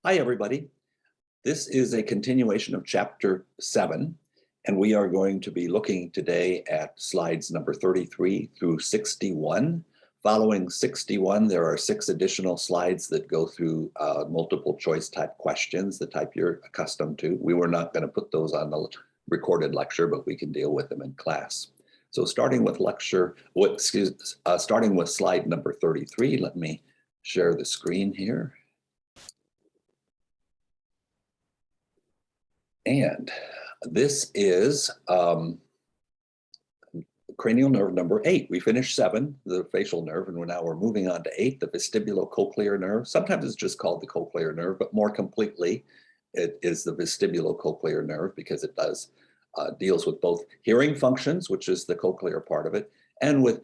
Hi, everybody. This is a continuation of Chapter 7, and we are going to be looking today at slides number 33 through 61. Following 61, there are 6 additional slides that go through multiple choice type questions, the type you're accustomed to. We were not going to put those on the recorded lecture, but we can deal with them in class. So starting with starting with slide number 33, let me share the screen here. And this is cranial nerve number 8. We finished 7, the facial nerve, and we're moving on to 8, the vestibulocochlear nerve. Sometimes it's just called the cochlear nerve, but more completely, it is the vestibulocochlear nerve because it deals with both hearing functions, which is the cochlear part of it, and with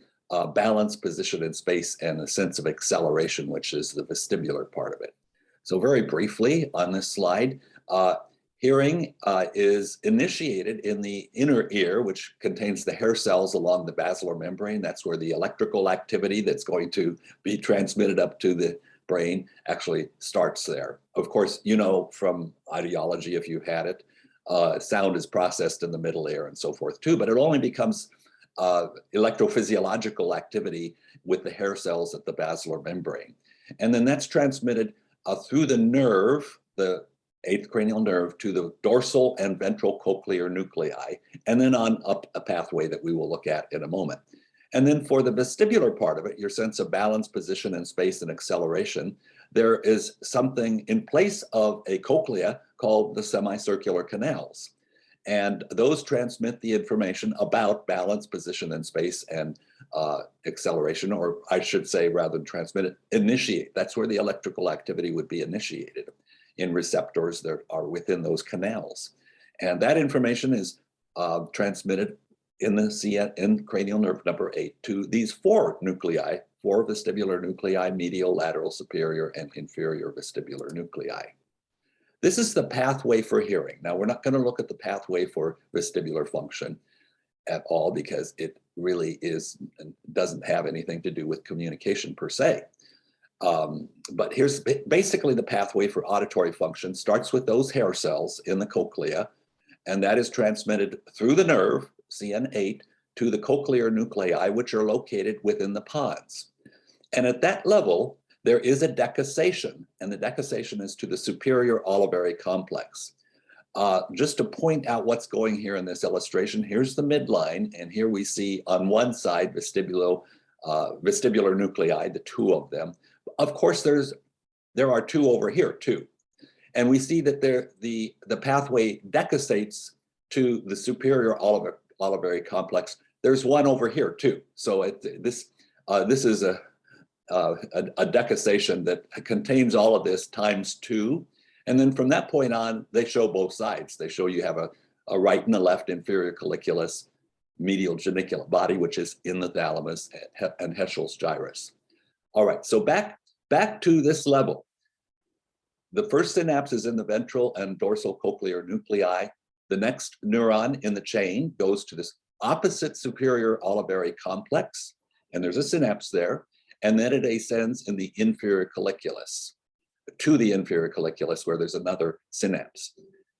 balance, position in space, and a sense of acceleration, which is the vestibular part of it. So very briefly on this slide, hearing is initiated in the inner ear, which contains the hair cells along the basilar membrane. That's where the electrical activity that's going to be transmitted up to the brain actually starts there. Of course, you know from audiology, if you've had it, sound is processed in the middle ear and so forth too, but it only becomes electrophysiological activity with the hair cells at the basilar membrane. And then that's transmitted through the nerve, the 8th cranial nerve, to the dorsal and ventral cochlear nuclei, and then on up a pathway that we will look at in a moment. And then for the vestibular part of it, your sense of balance, position in space, and acceleration, there is something in place of a cochlea called the semicircular canals. And those transmit the information about balance, position in space, and acceleration, or I should say, rather than transmit it, initiate. That's where the electrical activity would be initiated in receptors that are within those canals. And that information is transmitted in cranial nerve number 8 to these 4 nuclei, 4 vestibular nuclei: medial, lateral, superior, and inferior vestibular nuclei. This is the pathway for hearing. Now, we're not going to look at the pathway for vestibular function at all because it really doesn't have anything to do with communication per se. But here's basically the pathway for auditory function. Starts with those hair cells in the cochlea, and that is transmitted through the nerve, CN8, to the cochlear nuclei, which are located within the pons. And at that level, there is a decussation, and the decussation is to the superior olivary complex. Just to point out what's going here in this illustration, here's the midline, and here we see on one side vestibular nuclei, the 2 of them. Of course, there are 2 over here too. And we see that the pathway decussates to the superior olivary complex. There's 1 over here too. So this is a decussation that contains all of this times 2. And then from that point on, they show both sides. They show you have a right and a left inferior colliculus, medial geniculate body, which is in the thalamus, and Heschel's gyrus. All right, so back to this level. The first synapse is in the ventral and dorsal cochlear nuclei. The next neuron in the chain goes to this opposite superior olivary complex, and there's a synapse there, and then it ascends in the inferior colliculus, to the inferior colliculus, where there's another synapse.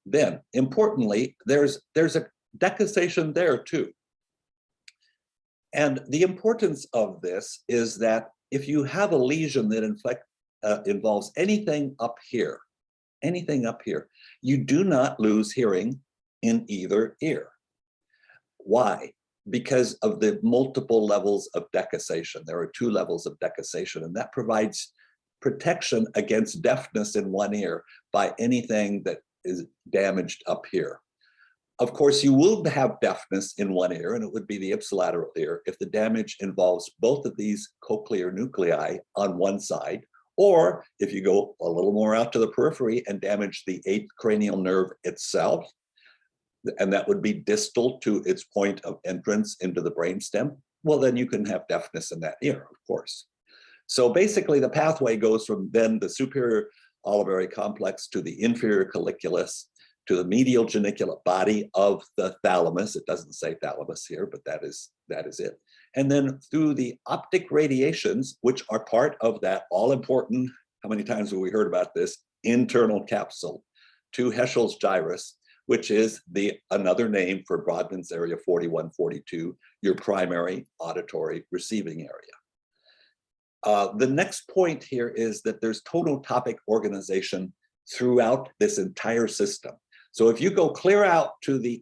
Then, importantly, there's a decussation there too. And the importance of this is that if you have a lesion that involves anything up here, you do not lose hearing in either ear. Why? Because of the multiple levels of decussation. There are 2 levels of decussation, and that provides protection against deafness in one ear by anything that is damaged up here. Of course, you will have deafness in one ear, and it would be the ipsilateral ear if the damage involves both of these cochlear nuclei on one side, or if you go a little more out to the periphery and damage the 8th cranial nerve itself, and that would be distal to its point of entrance into the brainstem, well, then you can have deafness in that ear, of course. So basically, the pathway goes from then the superior olivary complex to the inferior colliculus, to the medial geniculate body of the thalamus. It doesn't say thalamus here, but that is it. And then through the optic radiations, which are part of that all-important, how many times have we heard about this, internal capsule to Heschel's gyrus, which is another name for Brodmann's area 4142, your primary auditory receiving area. The next point here is that there's tonotopic organization throughout this entire system. So if you go clear out to the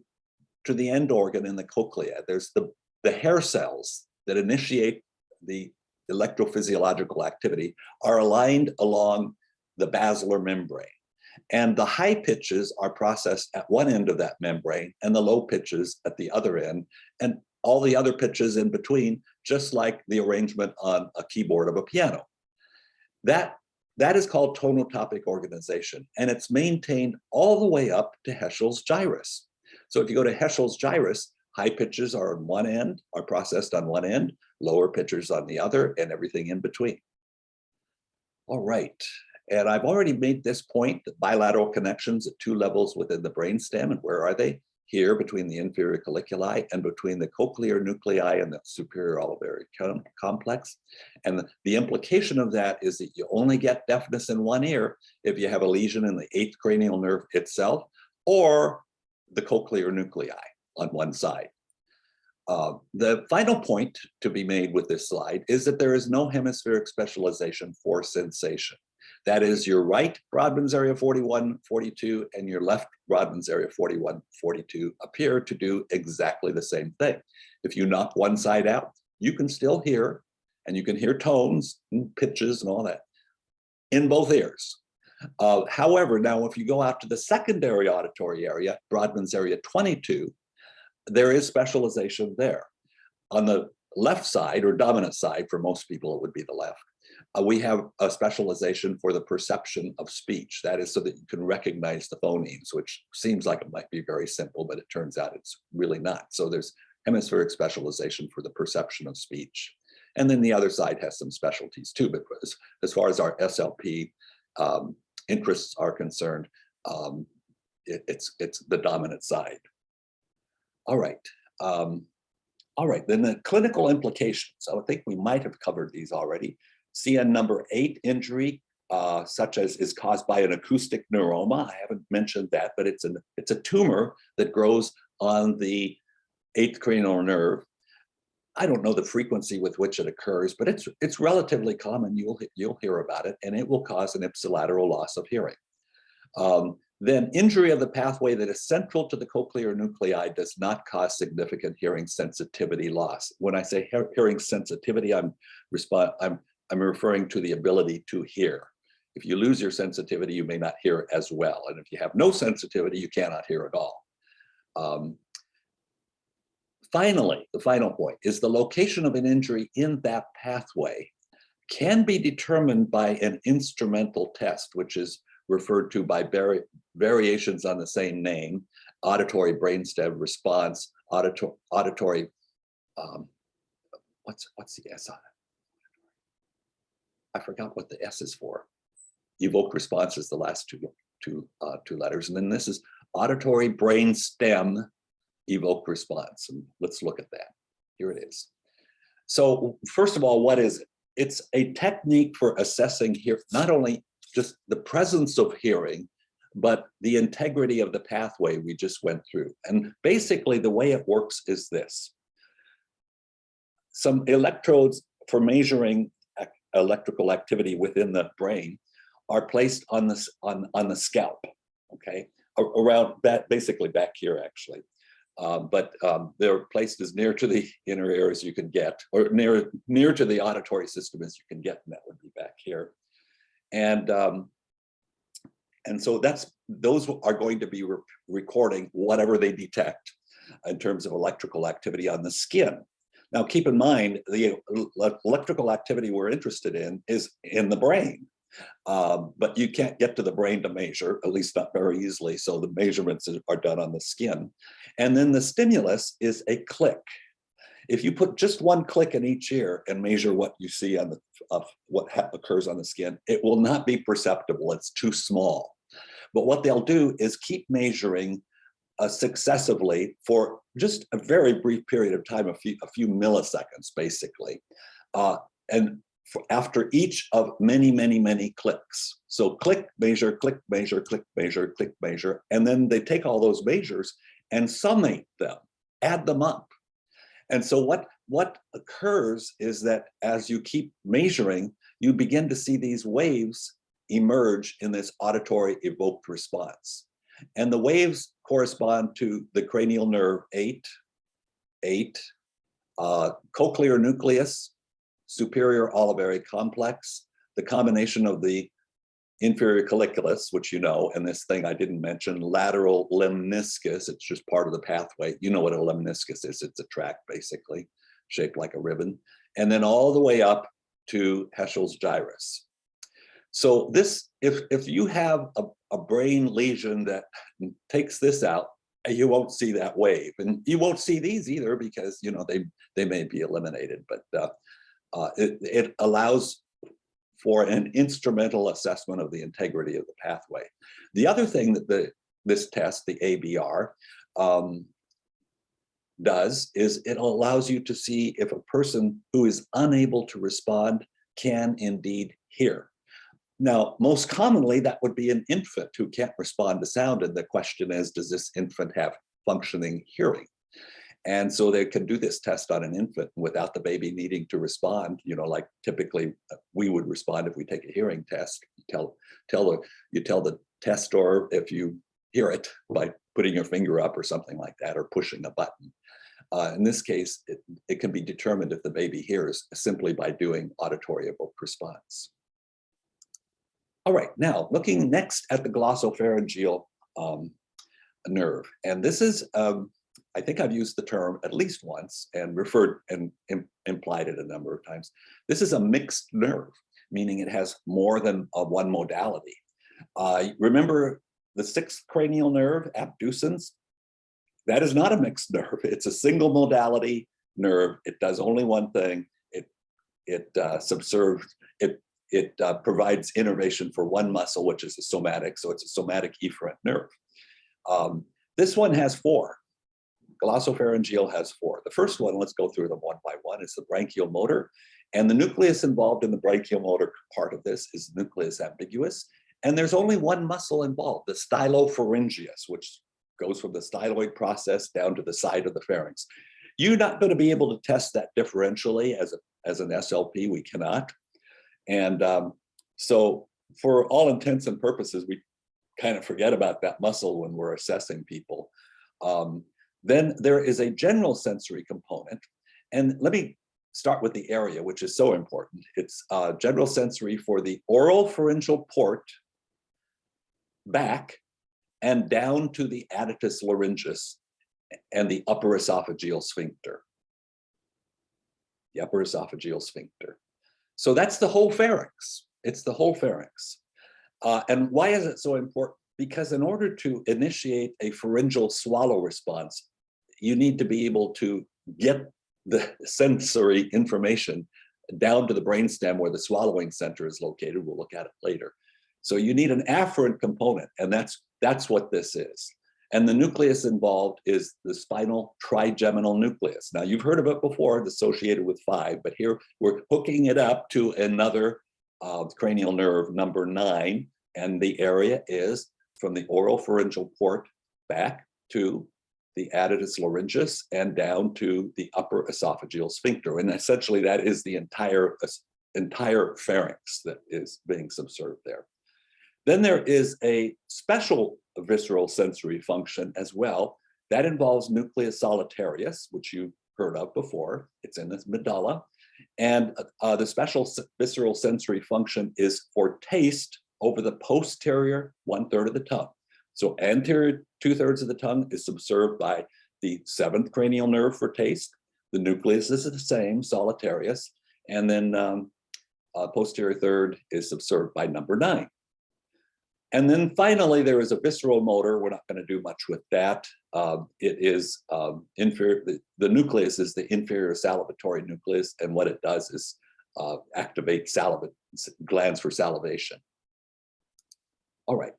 end organ in the cochlea, there's the hair cells that initiate the electrophysiological activity are aligned along the basilar membrane. And the high pitches are processed at one end of that membrane and the low pitches at the other end, and all the other pitches in between, just like the arrangement on a keyboard of a piano. That is called tonotopic organization, and it's maintained all the way up to Heschel's gyrus. So if you go to Heschel's gyrus, high pitches are on one end, are processed on one end, lower pitches on the other, and everything in between. All right, and I've already made this point, that bilateral connections at two levels within the brainstem, and where are they? Here between the inferior colliculi and between the cochlear nuclei and the superior olivary complex. And the implication of that is that you only get deafness in one ear if you have a lesion in the eighth cranial nerve itself or the cochlear nuclei on one side. The final point to be made with this slide is that there is no hemispheric specialization for sensation. That is, your right Brodmann's area 4142 and your left Brodmann's area 4142 appear to do exactly the same thing. If you knock one side out, you can still hear, and you can hear tones and pitches and all that in both ears. However, now if you go out to the secondary auditory area, Brodmann's area 22, there is specialization there. On the left side, or dominant side, for most people it would be the left, we have a specialization for the perception of speech. That is so that you can recognize the phonemes, which seems like it might be very simple, but it turns out it's really not. So there's hemispheric specialization for the perception of speech. And then the other side has some specialties too, but as far as our SLP interests are concerned, it's the dominant side. All right. All right, then the clinical implications. I think we might have covered these already. CN number 8 injury, such as is caused by an acoustic neuroma. I haven't mentioned that, but it's a tumor that grows on the 8th cranial nerve. I don't know the frequency with which it occurs, but it's relatively common. You'll hear about it, and it will cause an ipsilateral loss of hearing. Then injury of the pathway that is central to the cochlear nuclei does not cause significant hearing sensitivity loss. When I say hearing sensitivity, I'm referring to the ability to hear. If you lose your sensitivity, you may not hear as well. And if you have no sensitivity, you cannot hear at all. Finally, the final point is the location of an injury in that pathway can be determined by an instrumental test, which is referred to by variations on the same name: auditory brainstem response, auditory, what's the S on it? I forgot what the S is for. Evoked response is the last two letters. And then this is auditory brainstem evoked response. And let's look at that. Here it is. So first of all, what is it? It's a technique for assessing not only just the presence of hearing, but the integrity of the pathway we just went through. And basically the way it works is this. Some electrodes for measuring electrical activity within the brain are placed on the scalp, okay? Around that, basically back here actually. But they're placed as near to the inner ear as you can get, or near to the auditory system as you can get, and that would be back here. And so those are going to be recording whatever they detect in terms of electrical activity on the skin. Now, keep in mind, the electrical activity we're interested in is in the brain, but you can't get to the brain to measure, at least not very easily. So the measurements are done on the skin. And then the stimulus is a click. If you put just one click in each ear and measure what you see on what occurs on the skin, it will not be perceptible. It's too small. But what they'll do is keep measuring successively for just a very brief period of time, a few milliseconds, basically. And after each of many, many, many clicks. So click, measure, click, measure, click, measure, click, measure. And then they take all those measures and summate them, add them up. And so what occurs is that as you keep measuring, you begin to see these waves emerge in this auditory evoked response. And the waves correspond to the cranial nerve 8, cochlear nucleus, superior olivary complex, the combination of the inferior colliculus, which you know, and this thing I didn't mention, lateral lemniscus, it's just part of the pathway. You know what a lemniscus is, it's a tract basically, shaped like a ribbon. And then all the way up to Heschel's gyrus. So this, if you have a brain lesion that takes this out, you won't see that wave. And you won't see these either because, you know, they may be eliminated, but it allows for an instrumental assessment of the integrity of the pathway. The other thing that this test, the ABR, does is it allows you to see if a person who is unable to respond can indeed hear. Now, most commonly, that would be an infant who can't respond to sound. And the question is, does this infant have functioning hearing? And so they can do this test on an infant without the baby needing to respond, you know, like typically we would respond if we take a hearing test. You tell the testor if you hear it by putting your finger up or something like that, or pushing a button. In this case, it can be determined if the baby hears simply by doing auditory evoked response. All right, now looking next at the glossopharyngeal nerve. And this is, I think I've used the term at least once and referred and implied it a number of times. This is a mixed nerve, meaning it has more than one modality. Remember the sixth cranial nerve, abducens? That is not a mixed nerve. It's a single modality nerve. It does only one thing. It provides innervation for one muscle, which is a somatic. So it's a somatic efferent nerve. This one has 4. Glossopharyngeal has 4. The first one, let's go through them one by one, is the branchial motor. And the nucleus involved in the branchial motor part of this is nucleus ambiguus. And there's only one muscle involved, the stylopharyngeus, which goes from the styloid process down to the side of the pharynx. You're not going to be able to test that differentially as an SLP. We cannot. And so for all intents and purposes, we kind of forget about that muscle when we're assessing people. Then there is a general sensory component. And let me start with the area, which is so important. It's general sensory for the oral pharyngeal port back and down to the adytus laryngeus and the upper esophageal sphincter. The upper esophageal sphincter. So that's the whole pharynx. It's the whole pharynx. And why is it so important? Because in order to initiate a pharyngeal swallow response, you need to be able to get the sensory information down to the brainstem where the swallowing center is located. We'll look at it later. So you need an afferent component, and that's what this is. And the nucleus involved is the spinal trigeminal nucleus. Now you've heard of it before, associated with 5, but here we're hooking it up to another cranial nerve, number 9, and the area is from the oral pharyngeal port back to the adytus laryngeus and down to the upper esophageal sphincter. And essentially that is the entire pharynx that is being subserved there. Then there is a special visceral sensory function as well. That involves nucleus solitarius, which you heard of before. It's in this medulla. And the special visceral sensory function is for taste over the posterior 1/3 of the tongue. So anterior 2/3 of the tongue is subserved by the 7th cranial nerve for taste. The nucleus is the same, solitarius. And then posterior 1/3 is subserved by number 9. And then finally, there is a visceral motor. We're not going to do much with that. It is inferior. The nucleus is the inferior salivatory nucleus, and what it does is activate glands for salivation. All right.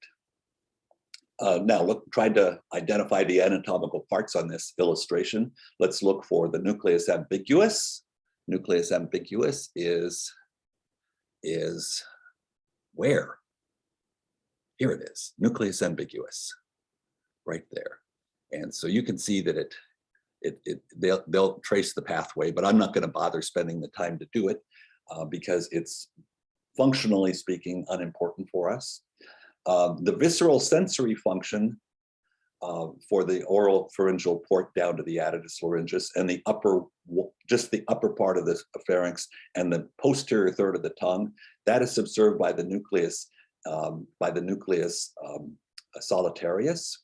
Now, trying to identify the anatomical parts on this illustration. Let's look for the nucleus ambiguus. Nucleus ambiguus is is where? Here it is, nucleus ambiguus, right there. And so you can see that they'll trace the pathway, but I'm not going to bother spending the time to do it because it's functionally speaking unimportant for us. The visceral sensory function for the oral pharyngeal port down to the adductus laryngis and the just the upper part of the pharynx and the posterior third of the tongue, that is subserved by the nucleus solitarius,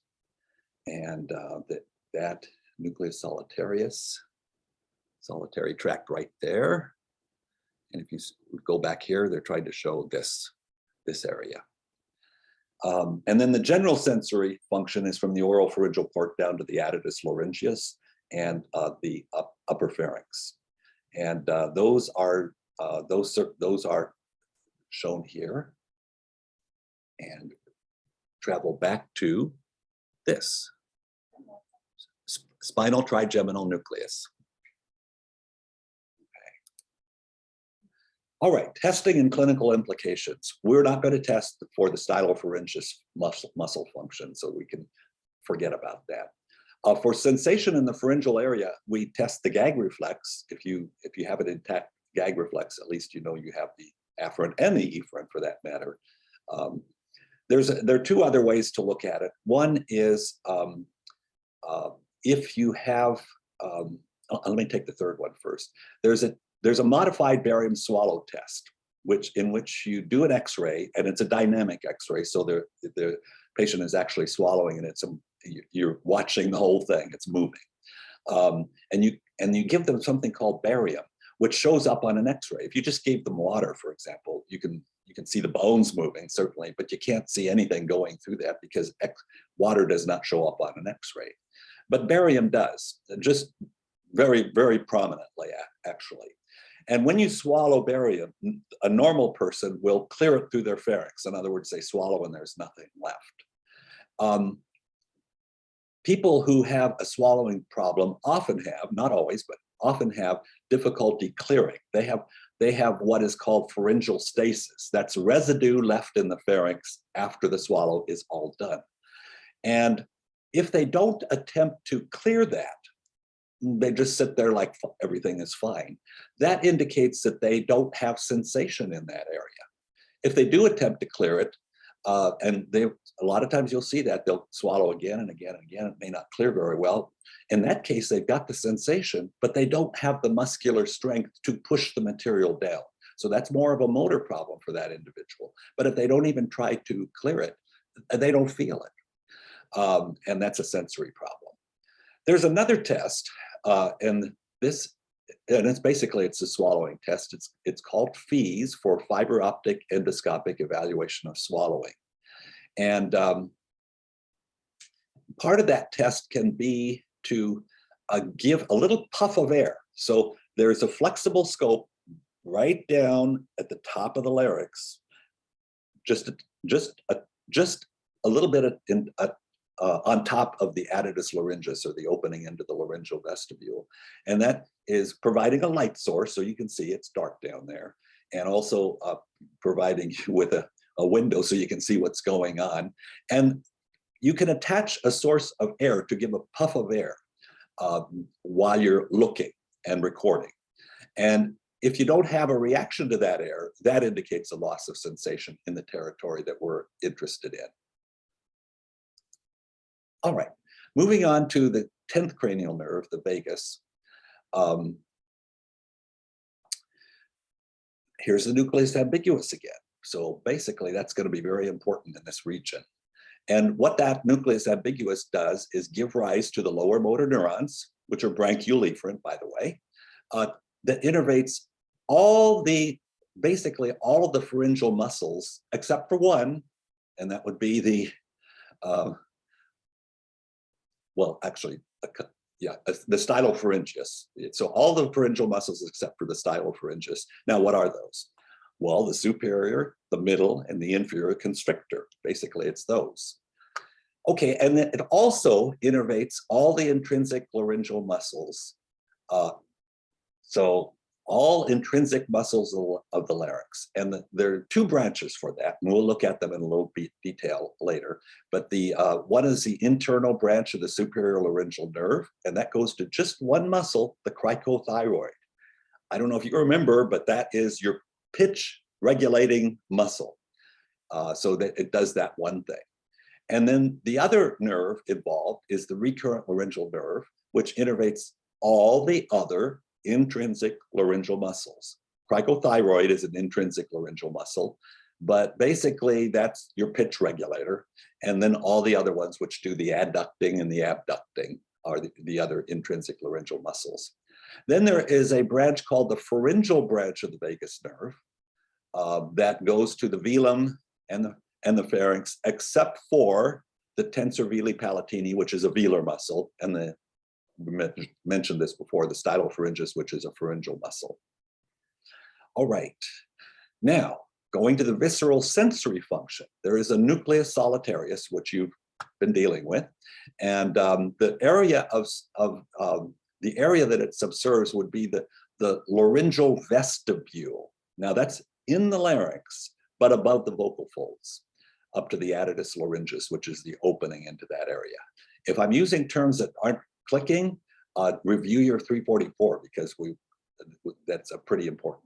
and that nucleus solitary tract right there. And if you go back here, they're trying to show this area. And then the general sensory function is from the oral pharyngeal port down to the addutus laryngeus and the upper pharynx. And those are shown here and travel back to this spinal trigeminal nucleus. All right, testing and clinical implications. We're not going to test for the stylopharyngeus muscle function, so we can forget about that. For sensation in the pharyngeal area, we test the gag reflex. If you have an intact gag reflex, at least you know you have the afferent and the efferent for that matter. There are two other ways to look at it. One is if you have, let me take the third one first. There's a modified barium swallow test, in which you do an X-ray, and it's a dynamic X-ray, so the patient is actually swallowing, and you're watching the whole thing. It's moving, and you give them something called barium, which shows up on an X-ray. If you just gave them water, for example, you can see the bones moving certainly, but you can't see anything going through that because water does not show up on an X-ray, but barium does, just very, very prominently actually. And when you swallow barium, a normal person will clear it through their pharynx. In other words, they swallow and there's nothing left. People who have a swallowing problem often have, not always, but often have difficulty clearing. They have what is called pharyngeal stasis. That's residue left in the pharynx after the swallow is all done. And if they don't attempt to clear that, they just sit there like everything is fine, that indicates that they don't have sensation in that area. If they do attempt to clear it, and a lot of times you'll see that they'll swallow again and again and again, it may not clear very well. In that case, they've got the sensation, but they don't have the muscular strength to push the material down. So that's more of a motor problem for that individual. But if they don't even try to clear it, they don't feel it. And that's a sensory problem. There's another test, and it's basically a swallowing test. It's called FEES, for fiber optic endoscopic evaluation of swallowing. And part of that test can be to give a little puff of air. So there's a flexible scope right down at the top of the larynx, just a little bit on top of the addutus laryngis, or the opening into the laryngeal vestibule. And that is providing a light source, so you can see it's dark down there, and also providing you with a window so you can see what's going on. And you can attach a source of air to give a puff of air while you're looking and recording. And if you don't have a reaction to that air, that indicates a loss of sensation in the territory that we're interested in. All right, moving on to the 10th cranial nerve, the vagus. Here's the nucleus ambiguus again. So basically that's going to be very important in this region. And what that nucleus ambiguus does is give rise to the lower motor neurons, which are branchiolefferent, by the way, that innervates basically all of the pharyngeal muscles, except for one, and that would be the, the stylopharyngeus. So all the pharyngeal muscles except for the stylopharyngeus. Now, what are those? Well, the superior, the middle, and the inferior constrictor. Basically, it's those. Okay, and then it also innervates all the intrinsic laryngeal muscles. So all intrinsic muscles of the larynx. And there are two branches for that, and we'll look at them in a little bit detail later. But the one is the internal branch of the superior laryngeal nerve, and that goes to just one muscle, the cricothyroid. I don't know if you remember, but that is your pitch regulating muscle. So that it does that one thing. And then the other nerve involved is the recurrent laryngeal nerve, which innervates all the other intrinsic laryngeal muscles. Cricothyroid is an intrinsic laryngeal muscle, but basically that's your pitch regulator. And then all the other ones, which do the adducting and the abducting, are the other intrinsic laryngeal muscles. Then there is a branch called the pharyngeal branch of the vagus nerve that goes to the velum and the pharynx, except for the tensor veli palatini, which is a velar muscle, and we mentioned this before, the stylopharyngeus, which is a pharyngeal muscle. All right, now going to the visceral sensory function, there is a nucleus solitarius, which you've been dealing with, and the area the area that it subserves would be the laryngeal vestibule. Now that's in the larynx, but above the vocal folds, up to the adytus laryngeus, which is the opening into that area. If I'm using terms that aren't clicking, review your 344, because that's a pretty important.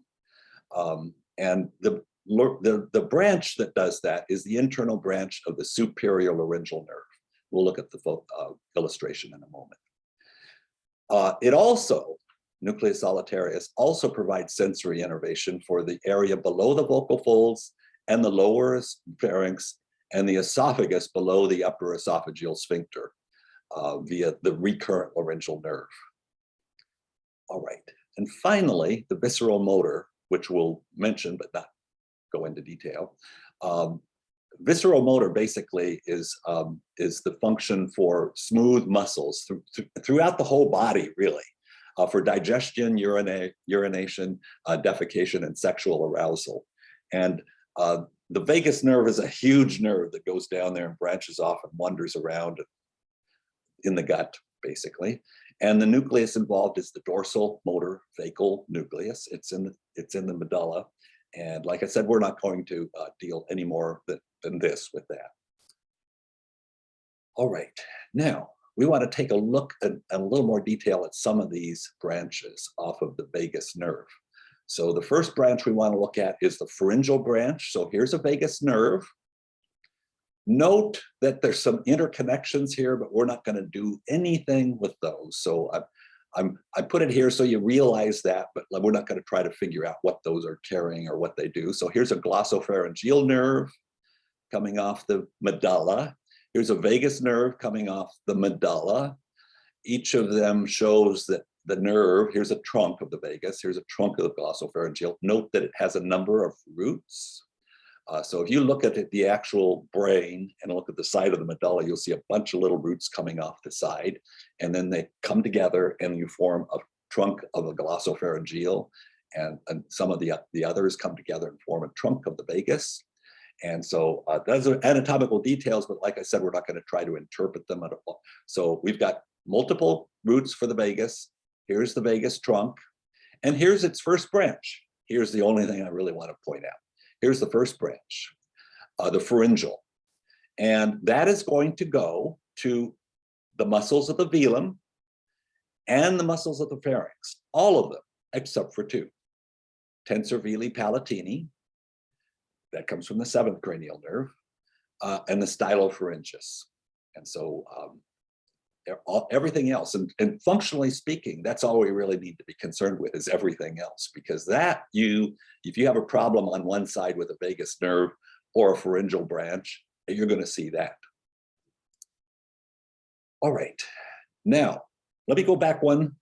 And the branch that does that is the internal branch of the superior laryngeal nerve. We'll look at the illustration in a moment. It also, nucleus solitarius, also provides sensory innervation for the area below the vocal folds and the lower pharynx and the esophagus below the upper esophageal sphincter via the recurrent laryngeal nerve. All right, and finally, the visceral motor, which we'll mention but not go into detail. Visceral motor basically is the function for smooth muscles throughout the whole body, really, for digestion, urination, defecation, and sexual arousal. And the vagus nerve is a huge nerve that goes down there and branches off and wanders around in the gut, basically. And the nucleus involved is the dorsal motor vagal nucleus. It's in the medulla. And like I said, we're not going to deal any more than this with that. All right, now we want to take a look at a little more detail at some of these branches off of the vagus nerve. So the first branch we want to look at is the pharyngeal branch. So here's a vagus nerve. Note that there's some interconnections here, but we're not going to do anything with those. So I put it here so you realize that, but we're not going to try to figure out what those are carrying or what they do. So here's a glossopharyngeal nerve coming off the medulla. Here's a vagus nerve coming off the medulla. Each of them shows that the nerve, here's a trunk of the vagus, here's a trunk of the glossopharyngeal. Note that it has a number of roots. So if you look at the actual brain and look at the side of the medulla, you'll see a bunch of little roots coming off the side, and then they come together and you form a trunk of a glossopharyngeal, and some of the others come together and form a trunk of the vagus. And so those are anatomical details, but like I said, we're not going to try to interpret them at all. So we've got multiple roots for the vagus. Here's the vagus trunk, and here's its first branch. Here's the only thing I really want to point out. Here's the first branch, the pharyngeal. And that is going to go to the muscles of the velum and the muscles of the pharynx, all of them, except for two. Tensor veli palatini, that comes from the seventh cranial nerve, and the stylopharyngeus. And so everything else, and functionally speaking, that's all we really need to be concerned with, is everything else, because that if you have a problem on one side with a vagus nerve or a pharyngeal branch, you're going to see that. All right, now let me go back one.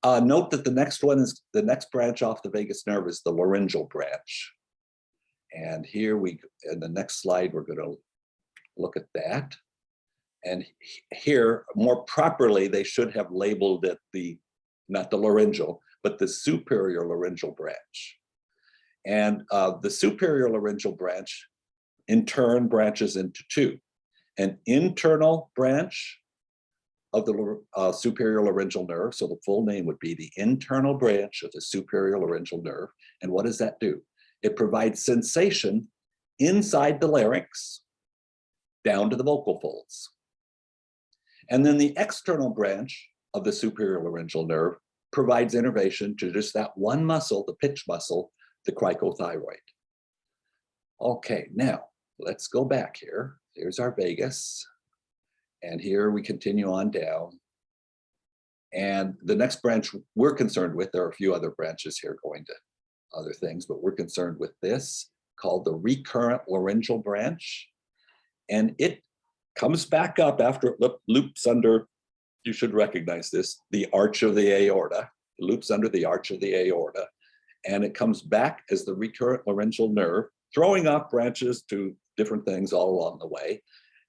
Note that the next branch off the vagus nerve is the laryngeal branch. And here in the next slide, we're going to look at that. And here, more properly, they should have labeled it not the laryngeal, but the superior laryngeal branch. And the superior laryngeal branch, in turn, branches into two: an internal branch of the superior laryngeal nerve. So the full name would be the internal branch of the superior laryngeal nerve. And what does that do? It provides sensation inside the larynx down to the vocal folds. And then the external branch of the superior laryngeal nerve provides innervation to just that one muscle, the pitch muscle, the cricothyroid. Okay, now let's go back here. Here's our vagus. And here we continue on down. And the next branch we're concerned with, there are a few other branches here going to other things, but we're concerned with this called the recurrent laryngeal branch. And it comes back up after it loops under, you should recognize this, the arch of the aorta. It loops under the arch of the aorta. And it comes back as the recurrent laryngeal nerve, throwing off branches to different things all along the way.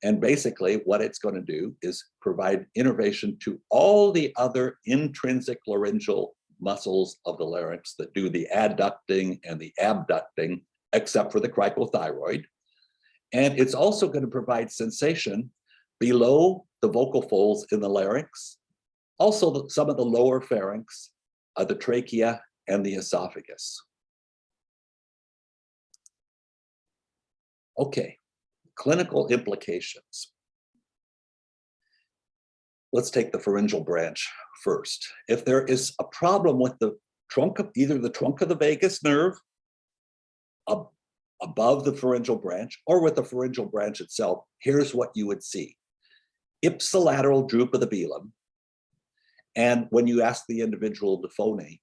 And basically what it's going to do is provide innervation to all the other intrinsic laryngeal muscles of the larynx that do the adducting and the abducting, except for the cricothyroid. And it's also going to provide sensation below the vocal folds in the larynx, also some of the lower pharynx, the trachea, and the esophagus. Okay. Clinical implications. Let's take the pharyngeal branch first. If there is a problem with the trunk of either the trunk of the vagus nerve above the pharyngeal branch or with the pharyngeal branch itself, here's what you would see. Ipsilateral droop of the velum. And when you ask the individual to phonate,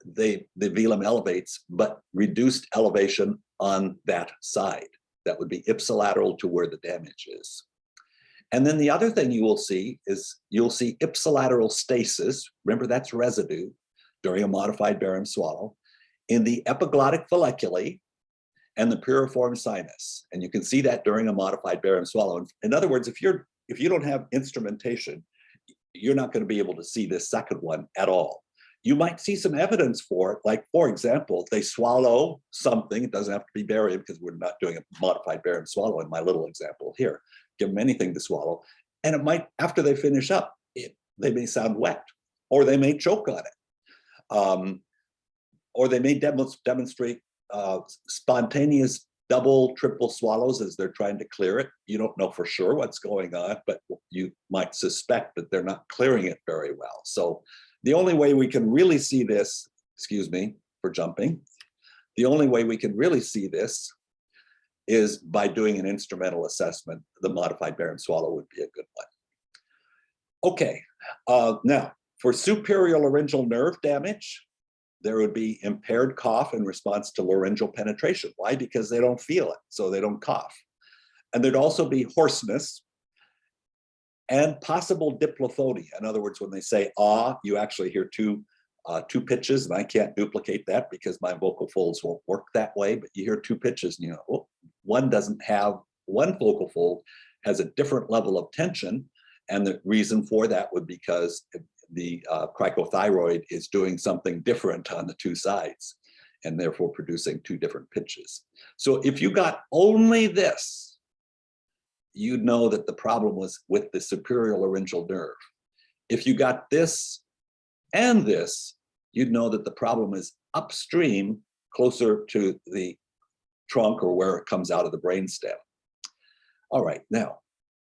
the velum elevates, but reduced elevation on that side. That would be ipsilateral to where the damage is. And then the other thing you will see is you'll see ipsilateral stasis. Remember, that's residue during a modified barium swallow in the epiglottic folliculi and the piriform sinus. And you can see that during a modified barium swallow. In other words, if you don't have instrumentation, you're not going to be able to see this second one at all. You might see some evidence for it, like, for example, they swallow something. It doesn't have to be barium because we're not doing a modified barium swallow in my little example here. Give them anything to swallow. And it might, after they finish up, they may sound wet, or they may choke on it. Or they may demonstrate spontaneous double, triple swallows as they're trying to clear it. You don't know for sure what's going on, but you might suspect that they're not clearing it very well. So the only way we can really see this, excuse me for jumping, the only way we can really see this is by doing an instrumental assessment. The modified barium swallow would be a good one. Okay, now for superior laryngeal nerve damage, there would be impaired cough in response to laryngeal penetration. Why? Because they don't feel it, so they don't cough. And there'd also be hoarseness and possible diplophonia. In other words, when they say ah, you actually hear two pitches, and I can't duplicate that because my vocal folds won't work that way, but you hear two pitches and you know, oh, one vocal fold has a different level of tension. And the reason for that would be because the cricothyroid is doing something different on the two sides and therefore producing two different pitches. So if you got only this, you'd know that the problem was with the superior laryngeal nerve. If you got this and this, you'd know that the problem is upstream, closer to the trunk or where it comes out of the brainstem. All right, now,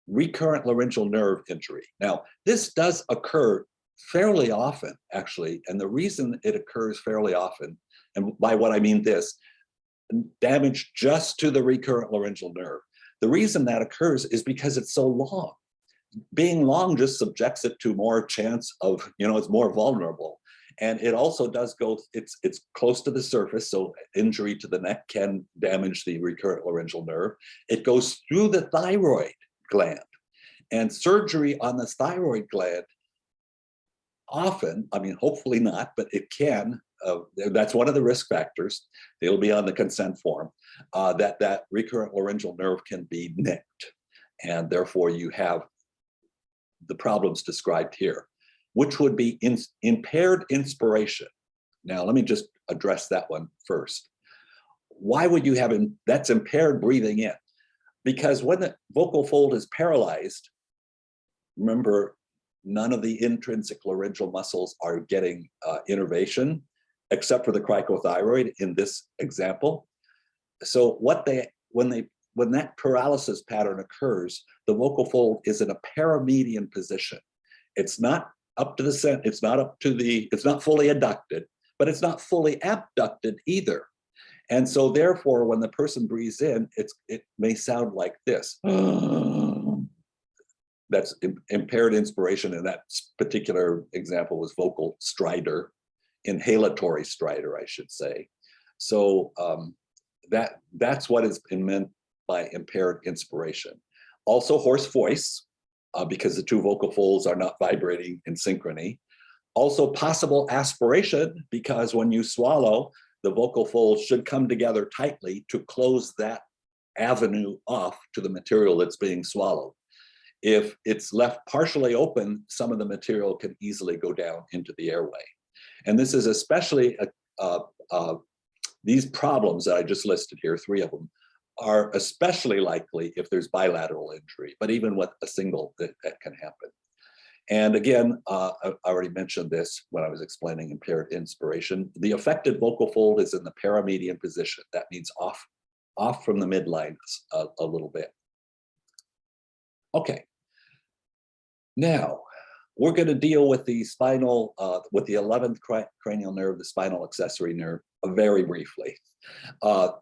recurrent laryngeal nerve injury. Now, this does occur fairly often, actually, and the reason it occurs fairly often, and by what I mean this, damage just to the recurrent laryngeal nerve. The reason that occurs is because it's so long. Being long just subjects it to more chance of, it's more vulnerable. And it also does go, it's close to the surface, so injury to the neck can damage the recurrent laryngeal nerve. It goes through the thyroid gland, and surgery on the thyroid gland often, I mean, hopefully not, but it can, that's one of the risk factors. It'll be on the consent form, that recurrent laryngeal nerve can be nicked. And therefore you have the problems described here, which would be impaired inspiration. Now, let me just address that one first. Why would you have, that's impaired breathing in? Because when the vocal fold is paralyzed, remember, none of the intrinsic laryngeal muscles are getting innervation, except for the cricothyroid in this example. So when that paralysis pattern occurs, the vocal fold is in a paramedian position. It's not up to the center, it's not fully adducted, but it's not fully abducted either. And so therefore, when the person breathes in, it may sound like this. That's impaired inspiration, and that particular example was vocal stridor, inhalatory stridor, I should say. So that's what is meant by impaired inspiration. Also hoarse voice, because the two vocal folds are not vibrating in synchrony. Also possible aspiration, because when you swallow, the vocal folds should come together tightly to close that avenue off to the material that's being swallowed. If it's left partially open, some of the material can easily go down into the airway. And this is especially, these problems that I just listed here, 3 of them, are especially likely if there's bilateral injury, but even with a single, that can happen. And again, I already mentioned this when I was explaining impaired inspiration. The affected vocal fold is in the paramedian position. That means off from the midline a little bit. Okay. Now, we're going to deal with the spinal, with the 11th cranial nerve, the spinal accessory nerve, very briefly.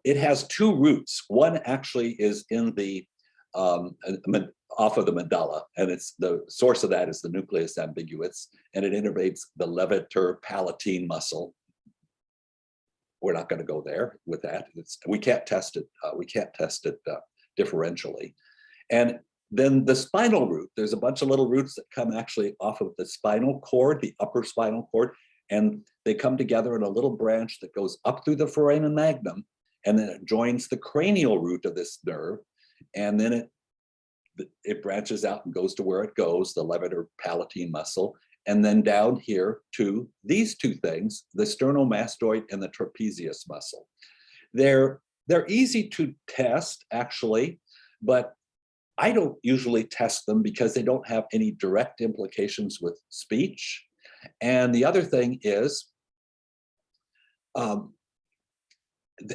It has 2 roots. One actually is in the off of the medulla, and it's the source of that is the nucleus ambiguus, and it innervates the levator palatine muscle. We're not going to go there with that. We can't test it. We can't test it differentially. And then the spinal root, there's a bunch of little roots that come actually off of the spinal cord, the upper spinal cord, and they come together in a little branch that goes up through the foramen magnum, and then it joins the cranial root of this nerve, and then it branches out and goes to where it goes, the levator palatine muscle, and then down here to these 2 things, the sternomastoid and the trapezius muscle. They're easy to test, actually, but I don't usually test them because they don't have any direct implications with speech. And the other thing is,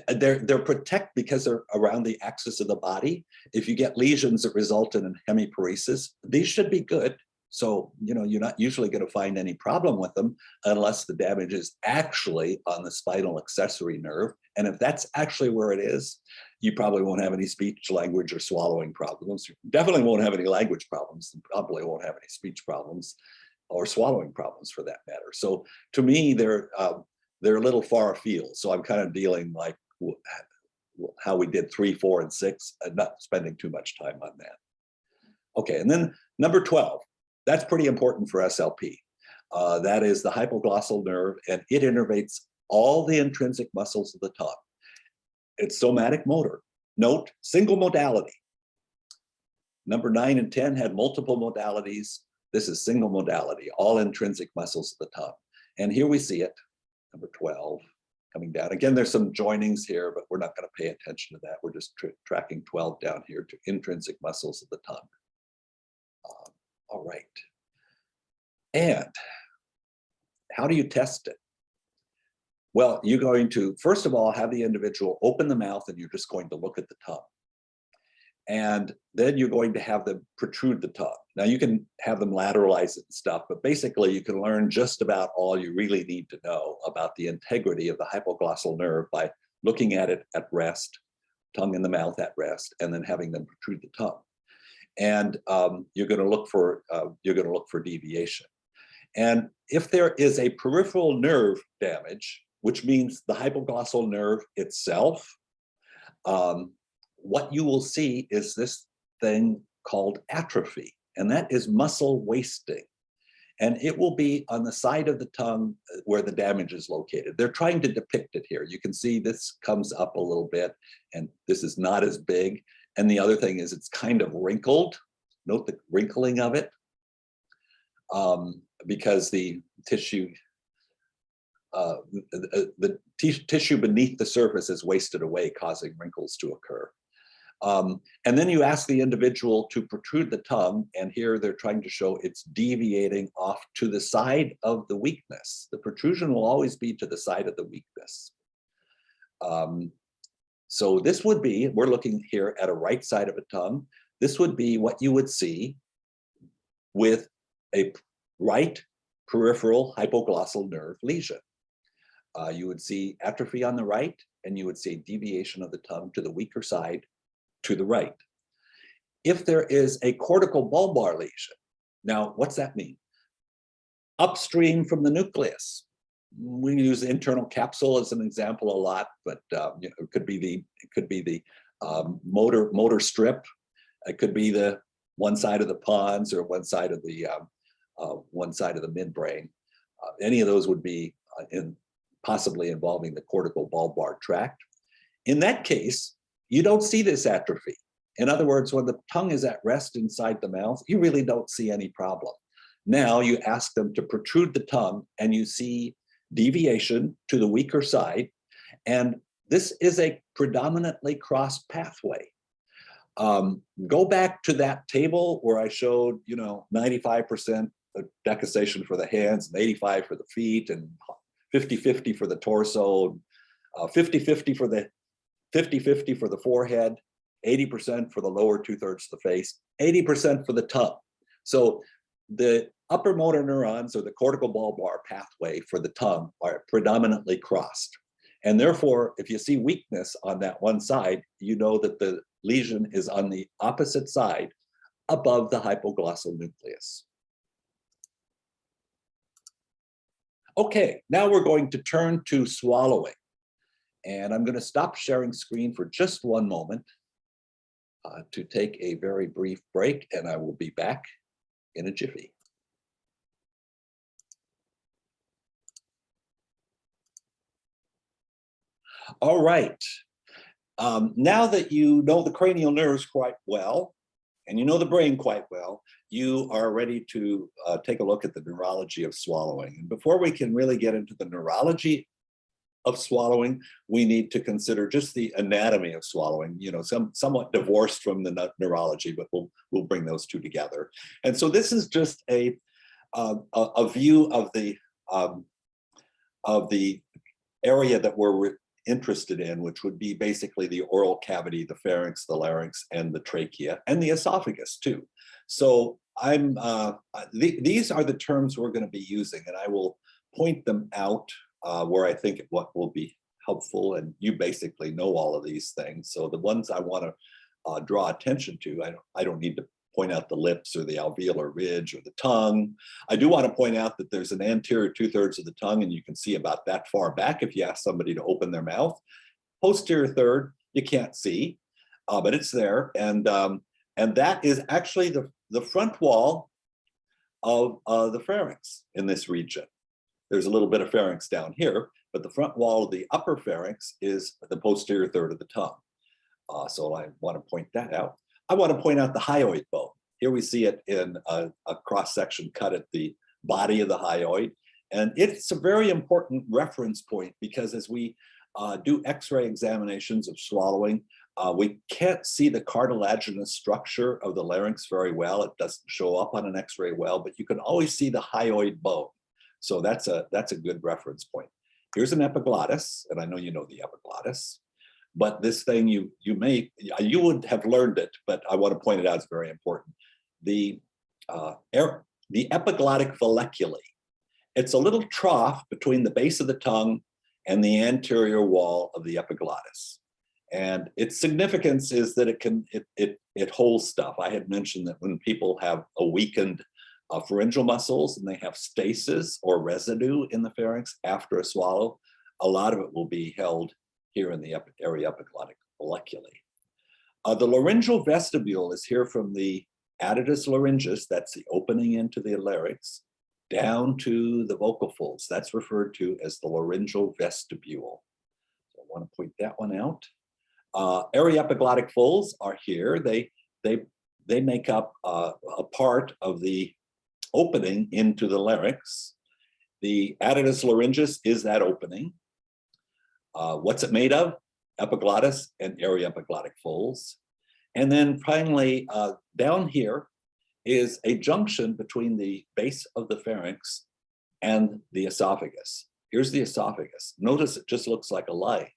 they're protected because they're around the axis of the body. If you get lesions that result in hemiparesis, these should be good. So, you know, you're not usually going to find any problem with them unless the damage is actually on the spinal accessory nerve. And if that's actually where it is, you probably won't have any speech, language, or swallowing problems. You definitely won't have any language problems, and probably won't have any speech problems or swallowing problems for that matter. So to me, they're a little far afield. So I'm kind of dealing like how we did 3, 4, and 6, and not spending too much time on that. Okay, and then number 12, that's pretty important for SLP. That is the hypoglossal nerve, and it innervates all the intrinsic muscles of the tongue. It's somatic motor. Note, single modality. Number 9 and 10 had multiple modalities. This is single modality, all intrinsic muscles of the tongue. And here we see it, number 12, coming down. Again, there's some joinings here, but we're not going to pay attention to that. We're just tracking 12 down here to intrinsic muscles of the tongue. All right. And how do you test it? Well, you're going to, first of all, have the individual open the mouth, and you're just going to look at the tongue. And then you're going to have them protrude the tongue. Now you can have them lateralize it and stuff, but basically you can learn just about all you really need to know about the integrity of the hypoglossal nerve by looking at it at rest, tongue in the mouth at rest, and then having them protrude the tongue. And you're going to look for deviation. And if there is a peripheral nerve damage, which means the hypoglossal nerve itself, what you will see is this thing called atrophy, and that is muscle wasting. And it will be on the side of the tongue where the damage is located. They're trying to depict it here. You can see this comes up a little bit, and this is not as big. And the other thing is it's kind of wrinkled. Note the wrinkling of it, because the tissue, tissue beneath the surface is wasted away, causing wrinkles to occur. And then you ask the individual to protrude the tongue, and here they're trying to show it's deviating off to the side of the weakness. The protrusion will always be to the side of the weakness. So this would be, we're looking here at a right side of a tongue. This would be what you would see with a right peripheral hypoglossal nerve lesion. You would see atrophy on the right, and you would see deviation of the tongue to the weaker side to the right. If there is a cortical bulbar lesion, now what's that mean? Upstream from the nucleus. We use the internal capsule as an example a lot, but you know, it could be the motor strip. It could be the one side of the pons or one side of the midbrain. Any of those would be possibly involving the cortical bulbar tract. In that case, you don't see this atrophy. In other words, when the tongue is at rest inside the mouth, you really don't see any problem. Now you ask them to protrude the tongue, and you see deviation to the weaker side. And this is a predominantly crossed pathway. Go back to that table where I showed, 95% decussation for the hands, and 85 for the feet, and 50-50 for the torso, 50-50 for the 50-50 for the forehead, 80% for the lower 2/3 of the face, 80% for the tongue. So the upper motor neurons, or the cortical bulbar pathway for the tongue, are predominantly crossed. And therefore, if you see weakness on that one side, you know that the lesion is on the opposite side above the hypoglossal nucleus. Okay, now we're going to turn to swallowing. And I'm going to stop sharing screen for just one moment to take a very brief break, and I will be back in a jiffy. All right. Now that you know the cranial nerves quite well, and you know the brain quite well, you are ready to take a look at the neurology of swallowing. And before we can really get into the neurology of swallowing, we need to consider just the anatomy of swallowing, somewhat divorced from the neurology, but we'll bring those two together. And so this is just a view of the area that we're interested in, which would be basically the oral cavity, the pharynx, the larynx, and the trachea, and the esophagus too. So these are the terms we're going to be using, and I will point them out where I think what will be helpful, and you basically know all of these things. So the ones I want to draw attention to, I don't need to point out the lips or the alveolar ridge or the tongue. I do want to point out that there's an anterior 2/3 of the tongue, and you can see about that far back if you ask somebody to open their mouth. Posterior third, you can't see, but it's there. And that is actually the front wall of the pharynx in this region. There's a little bit of pharynx down here, but the front wall of the upper pharynx is the posterior third of the tongue. So I want to point that out. I want to point out the hyoid bone. Here we see it in a cross-section cut at the body of the hyoid. And it's a very important reference point, because as we do X-ray examinations of swallowing, we can't see the cartilaginous structure of the larynx very well. It doesn't show up on an X-ray well, but you can always see the hyoid bone. So that's a good reference point. Here's an epiglottis, and I know you know the epiglottis, but this thing you would have learned it, but I want to point it out, it's very important. The epiglottic folliculi. It's a little trough between the base of the tongue and the anterior wall of the epiglottis. And its significance is that it holds stuff. I had mentioned that when people have a weakened pharyngeal muscles and they have stasis or residue in the pharynx after a swallow, a lot of it will be held here in the area epiglottic folliculi. The laryngeal vestibule is here from the adytus laryngis, that's the opening into the larynx, down to the vocal folds. That's referred to as the laryngeal vestibule. So I want to point that one out. Area epiglottic folds are here. They make up a part of the opening into the larynx. The adytus laryngis is that opening. What's it made of? Epiglottis and area epiglottic folds. And then finally, down here is a junction between the base of the pharynx and the esophagus. Here's the esophagus. Notice it just looks like a line.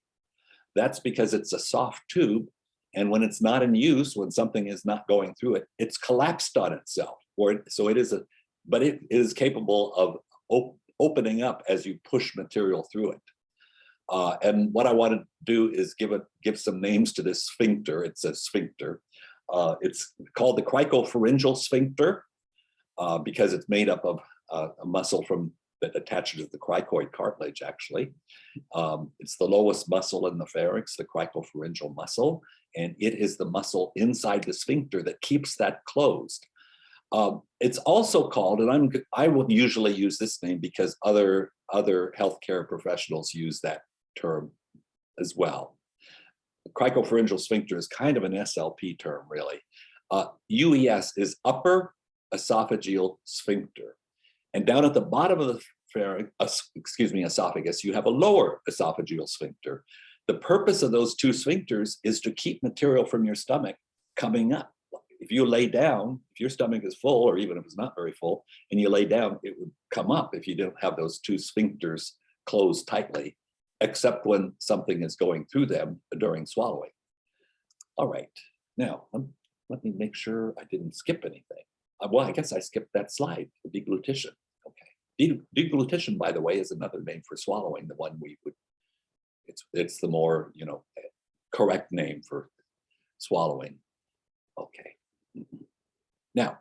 That's because it's a soft tube. And when it's not in use, when something is not going through it, it's collapsed on itself. So it is but it is capable of opening up as you push material through it. And what I want to do is give some names to this sphincter. It's a sphincter. It's called the cricopharyngeal sphincter because it's made up of a muscle that attaches to the cricoid cartilage, actually. It's the lowest muscle in the pharynx, the cricopharyngeal muscle, and it is the muscle inside the sphincter that keeps that closed. It's also called, and I will usually use this name because other healthcare professionals use that term as well. The cricopharyngeal sphincter is kind of an SLP term, really. UES is upper esophageal sphincter. And down at the bottom of the esophagus, you have a lower esophageal sphincter. The purpose of those two sphincters is to keep material from your stomach coming up. If you lay down, if your stomach is full, or even if it's not very full, and you lay down, it would come up if you don't have those two sphincters closed tightly, except when something is going through them during swallowing. All right, now let me make sure I didn't skip anything. Well, I guess I skipped that slide, the deglutition. Okay, deglutition, by the way, is another name for swallowing. The one we would, it's the more correct name for swallowing. Okay. Now,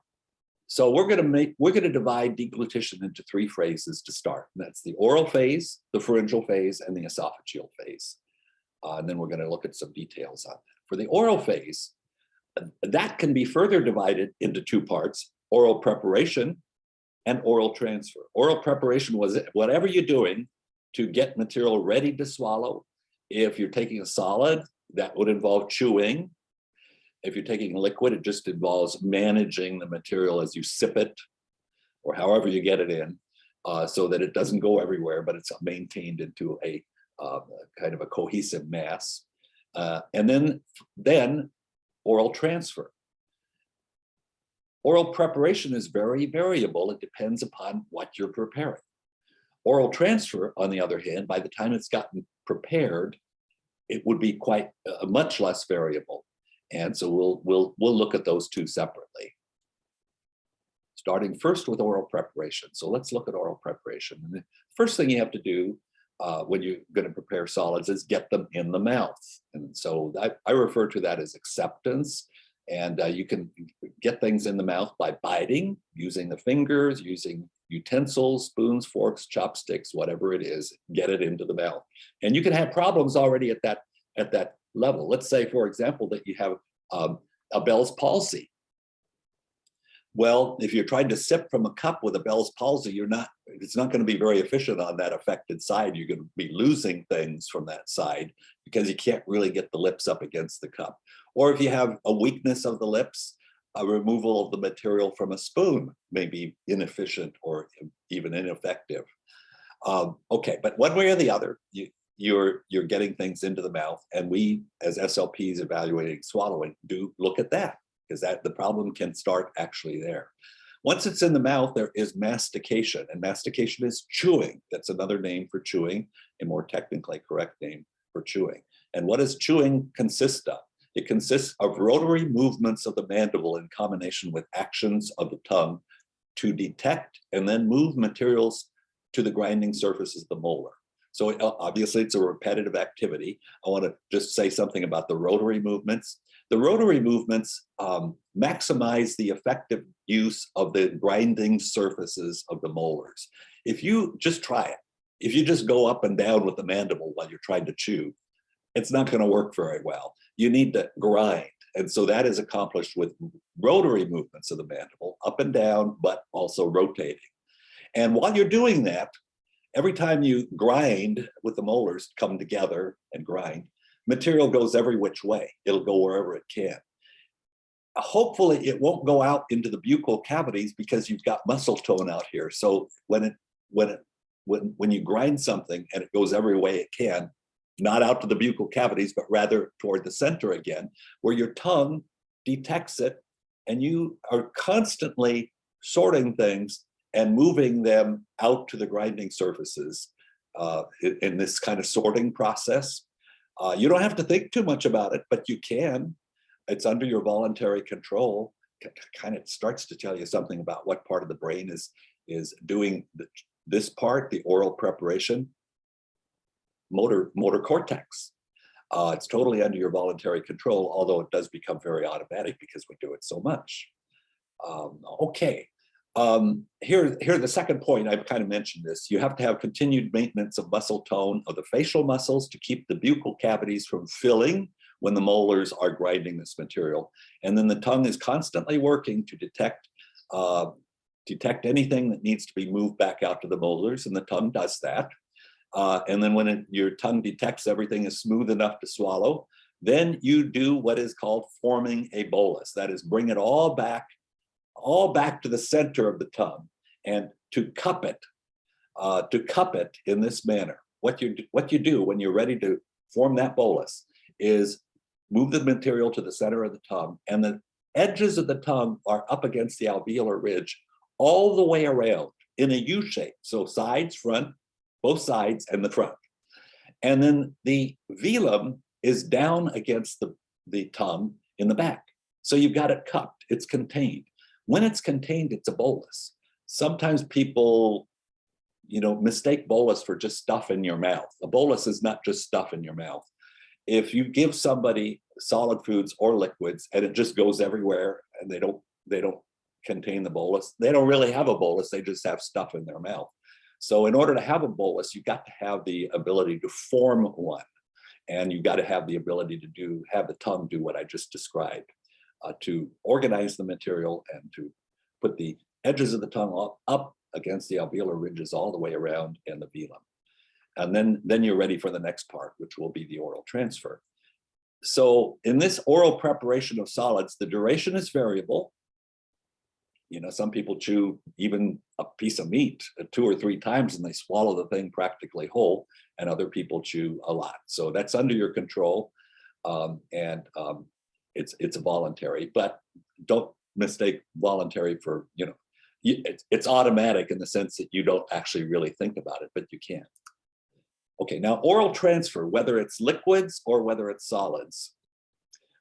so we're going to divide deglutition into three phases to start. That's the oral phase, the pharyngeal phase, and the esophageal phase. And then we're going to look at some details on that. For the oral phase, that can be further divided into two parts: oral preparation and oral transfer. Oral preparation was whatever you're doing to get material ready to swallow. If you're taking a solid, that would involve chewing. If you're taking a liquid, it just involves managing the material as you sip it, or however you get it in, so that it doesn't go everywhere, but it's maintained into a kind of a cohesive mass. And then oral transfer. Oral preparation is very variable. It depends upon what you're preparing. Oral transfer, on the other hand, by the time it's gotten prepared, it would be quite much less variable. And so we'll look at those two separately. Starting first with oral preparation. So let's look at oral preparation. And the first thing you have to do when you're going to prepare solids is get them in the mouth. And so I refer to that as acceptance. And you can get things in the mouth by biting, using the fingers, using utensils, spoons, forks, chopsticks, whatever it is, get it into the mouth. And you can have problems already at that level. Let's say, for example, that you have a Bell's palsy. Well, if you're trying to sip from a cup with a Bell's palsy, it's not going to be very efficient on that affected side. You're going to be losing things from that side because you can't really get the lips up against the cup. Or if you have a weakness of the lips, a removal of the material from a spoon may be inefficient or even ineffective. Okay, but one way or the other, you're getting things into the mouth, and we, as SLPs evaluating swallowing, do look at that, because the problem can start actually there. Once it's in the mouth, there is mastication, and mastication is chewing. That's another name for chewing, a more technically correct name for chewing. And what does chewing consist of? It consists of rotary movements of the mandible in combination with actions of the tongue to detect and then move materials to the grinding surfaces of the molar. So obviously it's a repetitive activity. I want to just say something about the rotary movements. The rotary movements maximize the effective use of the grinding surfaces of the molars. If you just try it, if you just go up and down with the mandible while you're trying to chew, it's not going to work very well. You need to grind. And so that is accomplished with rotary movements of the mandible, up and down, but also rotating. And while you're doing that, every time you grind with the molars, come together and grind, material goes every which way. It'll go wherever it can. Hopefully it won't go out into the buccal cavities because you've got muscle tone out here. So when you grind something and it goes every way it can, not out to the buccal cavities, but rather toward the center again, where your tongue detects it, and you are constantly sorting things and moving them out to the grinding surfaces in this kind of sorting process. You don't have to think too much about it, but you can. It's under your voluntary control. Kind of starts to tell you something about what part of the brain is doing this part, the oral preparation. Motor cortex. It's totally under your voluntary control, although it does become very automatic because we do it so much. Okay. Here the second point, I've kind of mentioned this. You have to have continued maintenance of muscle tone of the facial muscles to keep the buccal cavities from filling when the molars are grinding this material. And then the tongue is constantly working to detect anything that needs to be moved back out to the molars, and the tongue does that. And then when your tongue detects everything is smooth enough to swallow, then you do what is called forming a bolus. That is, bring it all back to the center of the tongue, and to cup it in this manner. What you do when you're ready to form that bolus is move the material to the center of the tongue, and the edges of the tongue are up against the alveolar ridge all the way around in a U shape. So sides, front, both sides, and the front. And then the velum is down against the tongue in the back. So you've got it cupped, it's contained. When it's contained, it's a bolus. Sometimes people, mistake bolus for just stuff in your mouth. A bolus is not just stuff in your mouth. If you give somebody solid foods or liquids and it just goes everywhere and they don't contain the bolus, they don't really have a bolus, they just have stuff in their mouth. So in order to have a bolus, you've got to have the ability to form one. And you've got to have the ability to have the tongue do what I just described, to organize the material and to put the edges of the tongue up against the alveolar ridges all the way around and the velum. And then you're ready for the next part, which will be the oral transfer. So in this oral preparation of solids, the duration is variable. Some people chew even a piece of meat 2 or 3 times and they swallow the thing practically whole, and other people chew a lot. So that's under your control, and it's voluntary, but don't mistake voluntary for, it's automatic in the sense that you don't actually really think about it, but you can. Okay, now oral transfer, whether it's liquids or whether it's solids.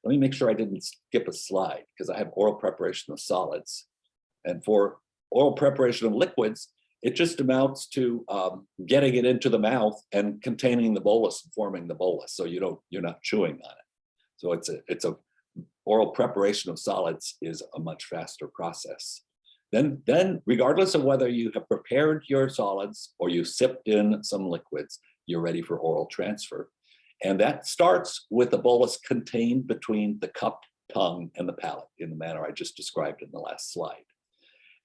Let me make sure I didn't skip a slide because I have oral preparation of solids. And for oral preparation of liquids, it just amounts to getting it into the mouth and containing the bolus and forming the bolus. So you're not chewing on it. So it's a oral preparation of solids is a much faster process. Then regardless of whether you have prepared your solids or you sipped in some liquids, you're ready for oral transfer. And that starts with the bolus contained between the cupped tongue and the palate in the manner I just described in the last slide.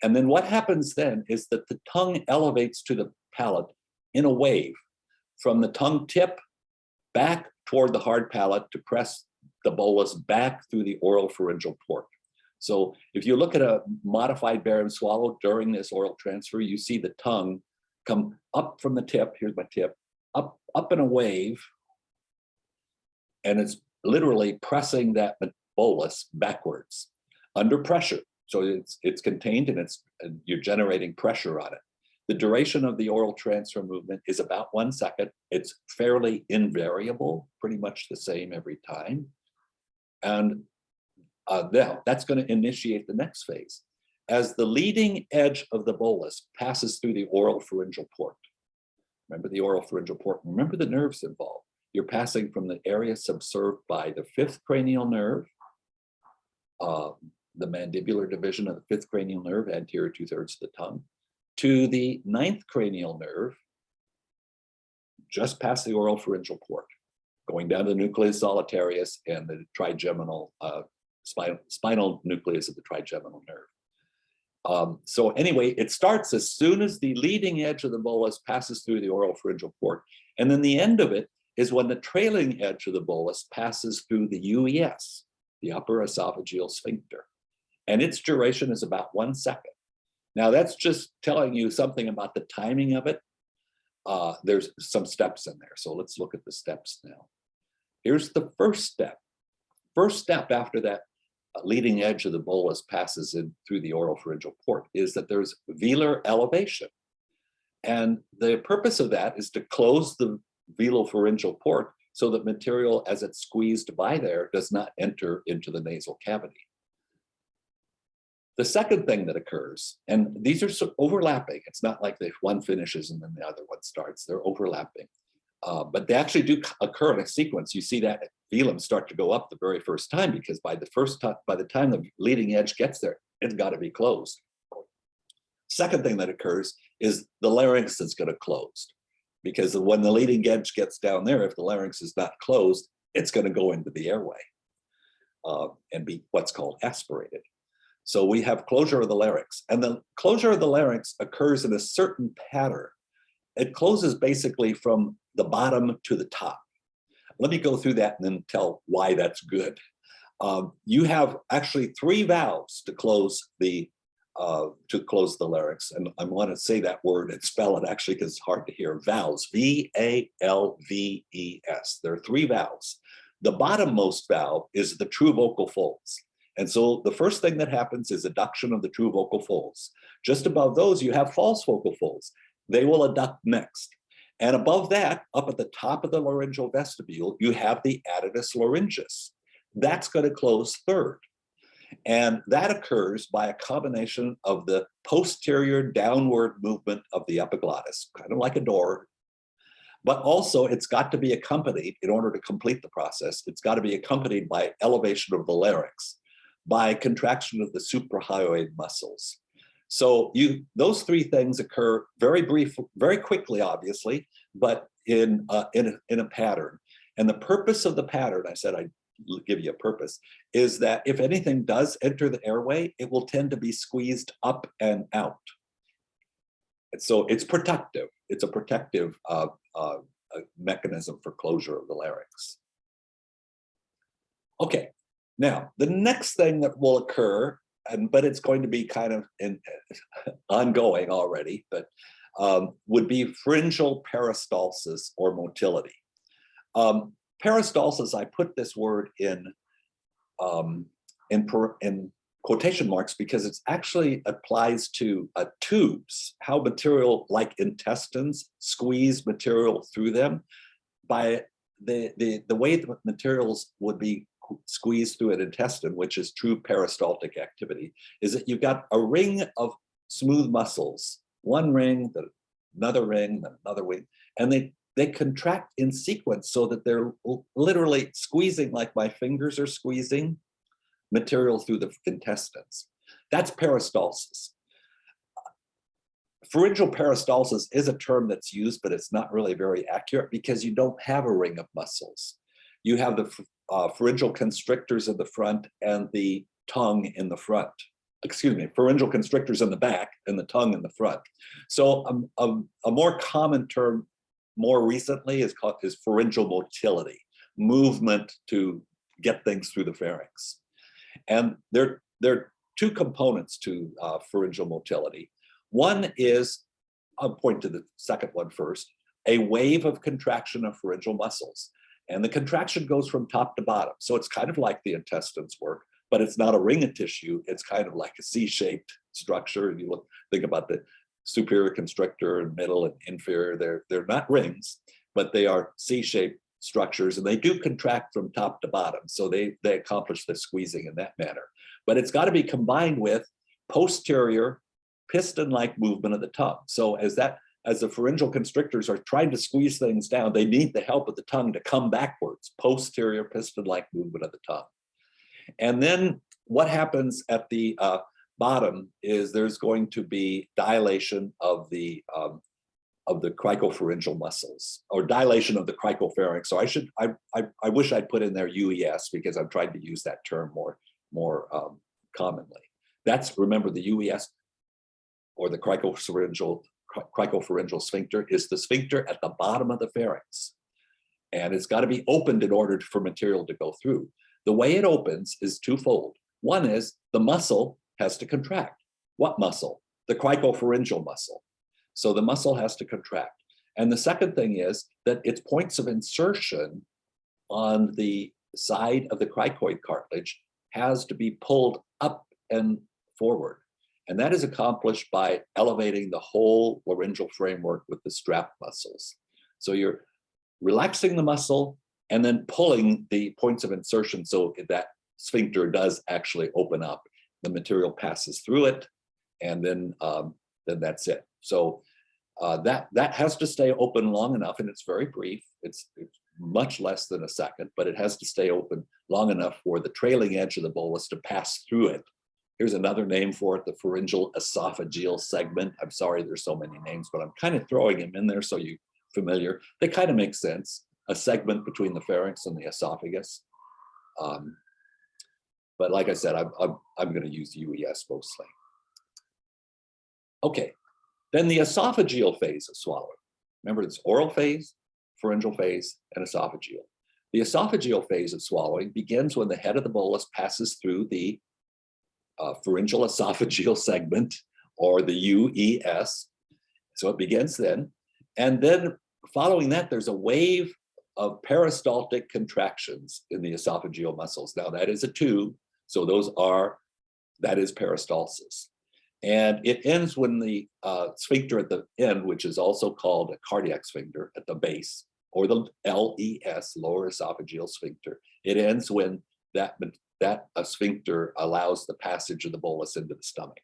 And then what happens then is that the tongue elevates to the palate in a wave from the tongue tip back toward the hard palate to press the bolus back through the oral pharyngeal port. So if you look at a modified barium swallow during this oral transfer, you see the tongue come up from the tip, here's my tip, up in a wave, and it's literally pressing that bolus backwards under pressure. So it's contained and you're generating pressure on it. The duration of the oral transfer movement is about 1 second. It's fairly invariable, pretty much the same every time. And now that's going to initiate the next phase. As the leading edge of the bolus passes through the oral pharyngeal port, remember the oral pharyngeal port, remember the nerves involved. You're passing from the area subserved by the 5th cranial nerve, the mandibular division of the 5th cranial nerve, anterior 2/3 of the tongue, to the 9th cranial nerve, just past the oral pharyngeal port, going down to the nucleus solitarius and the trigeminal, spinal nucleus of the trigeminal nerve. So anyway, it starts as soon as the leading edge of the bolus passes through the oral pharyngeal port. And then the end of it is when the trailing edge of the bolus passes through the UES, the upper esophageal sphincter. And its duration is about 1 second. Now that's just telling you something about the timing of it. There's some steps in there. So let's look at the steps now. Here's the first step. First step after that leading edge of the bolus passes in through the oropharyngeal port is that there's velar elevation. And the purpose of that is to close the velopharyngeal port so that material as it's squeezed by there does not enter into the nasal cavity. The second thing that occurs, and these are overlapping, it's not like the one finishes and then the other one starts, they're overlapping. But they actually do occur in a sequence. You see that velum start to go up the very first time because by the time the leading edge gets there, it's got to be closed. Second thing that occurs is the larynx is going to close because when the leading edge gets down there, if the larynx is not closed, it's going to go into the airway and be what's called aspirated. So we have closure of the larynx, and the closure of the larynx occurs in a certain pattern. It closes basically from the bottom to the top. Let me go through that and then tell why that's good. You have actually 3 valves to close the larynx, and I want to say that word and spell it actually because it's hard to hear. Valves, V-A-L-V-E-S. There are 3 valves. The bottommost valve is the true vocal folds. And so the first thing that happens is adduction of the true vocal folds. Just above those, you have false vocal folds. They will adduct next. And above that, up at the top of the laryngeal vestibule, you have the adytus laryngis. That's going to close third. And that occurs by a combination of the posterior downward movement of the epiglottis, kind of like a door. But also it's got to be accompanied, in order to complete the process, it's got to be accompanied by elevation of the larynx, by contraction of the suprahyoid muscles. So those 3 things occur very quickly, obviously, but in a pattern. And the purpose of the pattern, I said I'd give you a purpose, is that if anything does enter the airway, it will tend to be squeezed up and out. And so it's protective. It's a protective mechanism for closure of the larynx. Okay, now the next thing that will occur, but it's going to be kind of ongoing already, but would be pharyngeal peristalsis or motility. Peristalsis, I put this word in quotation marks because it actually applies to tubes, how material like intestines squeeze material through them. By the way that materials would be squeezed through an intestine, which is true peristaltic activity, is that you've got a ring of smooth muscles, one ring, another ring, another ring, and they contract in sequence so that they're literally squeezing, like my fingers are squeezing material through the intestines. That's peristalsis. Pharyngeal peristalsis is a term that's used, but it's not really very accurate because you don't have a ring of muscles. You have the pharyngeal constrictors in the front and the tongue in the front. Excuse me, pharyngeal constrictors in the back and the tongue in the front. So a more common term more recently is pharyngeal motility, movement to get things through the pharynx. And there are 2 components to pharyngeal motility. One is, I'll point to the second one first, a wave of contraction of pharyngeal muscles. And the contraction goes from top to bottom. So it's kind of like the intestines work, but it's not a ring of tissue. It's kind of like a C-shaped structure. And you think about the superior constrictor and middle and inferior. They're not rings, but they are C-shaped structures, and they do contract from top to bottom. So they accomplish the squeezing in that manner. But it's got to be combined with posterior piston-like movement of the tongue. So as the pharyngeal constrictors are trying to squeeze things down, they need the help of the tongue to come backwards, posterior piston-like movement of the tongue. And then what happens at the bottom is there's going to be dilation of the cricopharyngeal muscles, or dilation of the cricopharynx. So I wish I'd put in there UES because I'm trying to use that term more commonly. Remember the UES, or the cricopharyngeal sphincter, is the sphincter at the bottom of the pharynx. And it's got to be opened in order for material to go through. The way it opens is twofold. One is the muscle has to contract. What muscle? The cricopharyngeal muscle. So the muscle has to contract. And the second thing is that its points of insertion on the side of the cricoid cartilage has to be pulled up and forward. And that is accomplished by elevating the whole laryngeal framework with the strap muscles. So you're relaxing the muscle and then pulling the points of insertion so that sphincter does actually open up. The material passes through it, and then that's it. So that has to stay open long enough, and it's very brief. It's much less than a second, but it has to stay open long enough for the trailing edge of the bolus to pass through it. Here's another name for it, the pharyngeal esophageal segment. I'm sorry there's so many names, but I'm kind of throwing them in there so you're familiar. They kind of make sense. A segment between the pharynx and the esophagus. But like I said, I'm going to use UES mostly. Okay, then the esophageal phase of swallowing. Remember, it's oral phase, pharyngeal phase, and esophageal. The esophageal phase of swallowing begins when the head of the bolus passes through the pharyngeal esophageal segment, or the UES. So it begins then. And then following that, there's a wave of peristaltic contractions in the esophageal muscles. Now that is a tube, so that is peristalsis. And it ends when the sphincter at the end, which is also called a cardiac sphincter at the base, or the LES, lower esophageal sphincter. It ends when that sphincter allows the passage of the bolus into the stomach.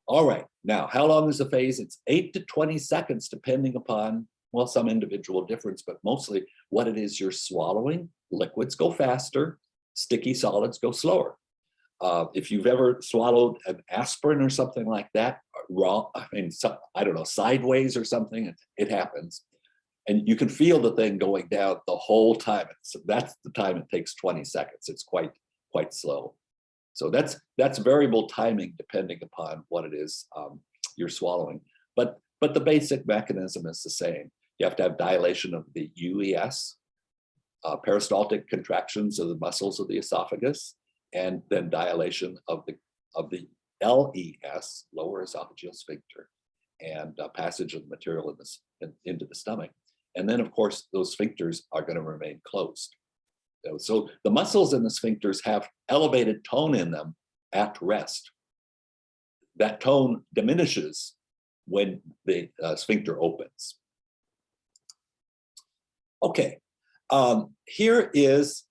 All right, now how long is the phase? It's 8 to 20 seconds, depending upon, well, some individual difference, but mostly what it is you're swallowing. Liquids go faster, sticky solids go slower. If you've ever swallowed an aspirin or something like that, raw, I don't know, sideways or something, it happens. And you can feel the thing going down the whole time. That's the time it takes 20 seconds. It's quite slow. So that's variable timing depending upon what it is you're swallowing. But the basic mechanism is the same. You have to have dilation of the UES, peristaltic contractions of the muscles of the esophagus, and then dilation of the LES, lower esophageal sphincter, and passage of the material into the stomach. And then, of course, those sphincters are going to remain closed. So the muscles in the sphincters have elevated tone in them at rest. That tone diminishes when the sphincter opens. Okay, here is,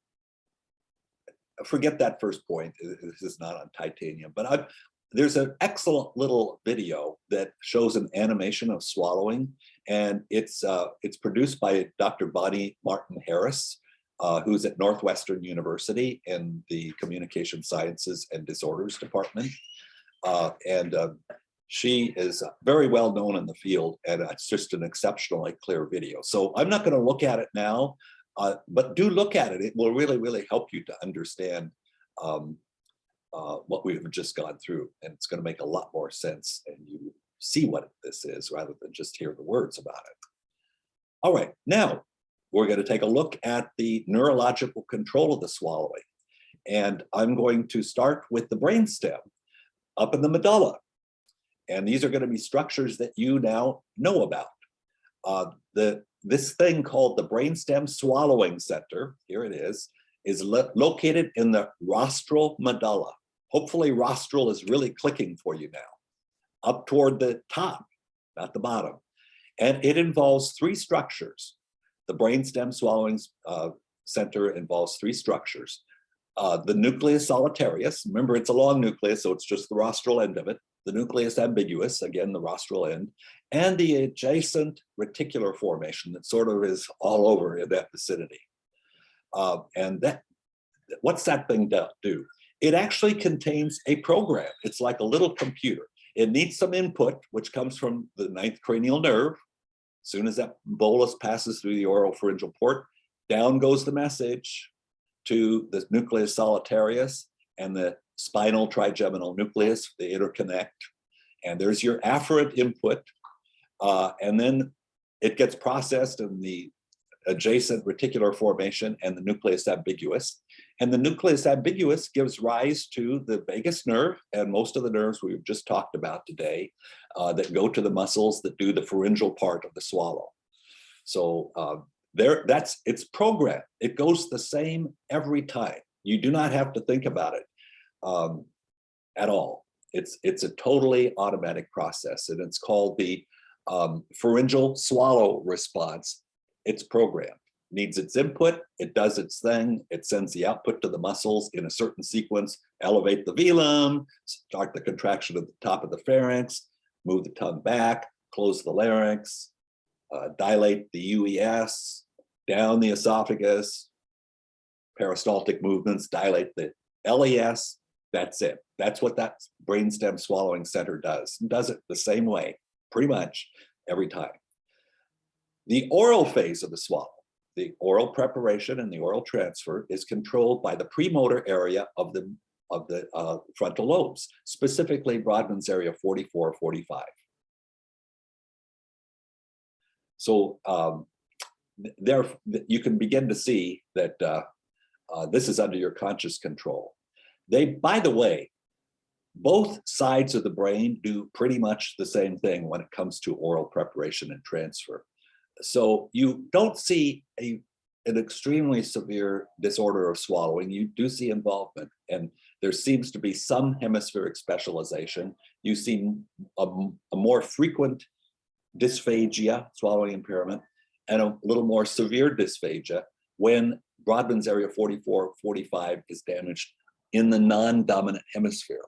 forget that first point, this is not on titanium, but there's an excellent little video that shows an animation of swallowing, and it's produced by Dr. Bonnie Martin Harris, who's at Northwestern University in the Communication Sciences and Disorders Department. She is very well known in the field, and it's just an exceptionally clear video. So I'm not going to look at it now, but do look at it. It will really, really help you to understand what we've just gone through, and it's going to make a lot more sense, and you see what this is rather than just hear the words about it. All right, now we're going to take a look at the neurological control of the swallowing, and I'm going to start with the brainstem up in the medulla, and these are going to be structures that you now know about. This thing called the brainstem swallowing center, here it is located in the rostral medulla. Hopefully rostral is really clicking for you now. Up toward the top, not the bottom. And it involves three structures. The brainstem swallowing center involves three structures. The nucleus solitarius, remember it's a long nucleus, so it's just the rostral end of it. The nucleus ambiguus, again, the rostral end, and the adjacent reticular formation that sort of is all over in that vicinity. What's that thing do? It actually contains a program. It's like a little computer. It needs some input, which comes from the 9th cranial nerve. As soon as that bolus passes through the oropharyngeal port, down goes the message to the nucleus solitarius and the spinal trigeminal nucleus. They interconnect, and there's your afferent input, and then it gets processed in the adjacent reticular formation and the nucleus ambiguus. And the nucleus ambiguus gives rise to the vagus nerve and most of the nerves we've just talked about today that go to the muscles that do the pharyngeal part of the swallow. So it's programmed. It goes the same every time. You do not have to think about it at all. It's a totally automatic process, and it's called the pharyngeal swallow response. It's programmed. Needs its input, it does its thing, it sends the output to the muscles in a certain sequence, elevate the velum, start the contraction at the top of the pharynx, move the tongue back, close the larynx, dilate the UES, down the esophagus, peristaltic movements, dilate the LES. That's it. That's what that brainstem swallowing center does. It does it the same way, pretty much every time. The oral phase of the swallow, the oral preparation and the oral transfer, is controlled by the premotor area of the frontal lobes, specifically Brodmann's area 44, 45. So there you can begin to see that this is under your conscious control. By the way, both sides of the brain do pretty much the same thing when it comes to oral preparation and transfer. So you don't see an extremely severe disorder of swallowing. You do see involvement, and there seems to be some hemispheric specialization. You see a more frequent dysphagia, swallowing impairment, and a little more severe dysphagia when Brodmann's area 44, 45 is damaged in the non-dominant hemisphere.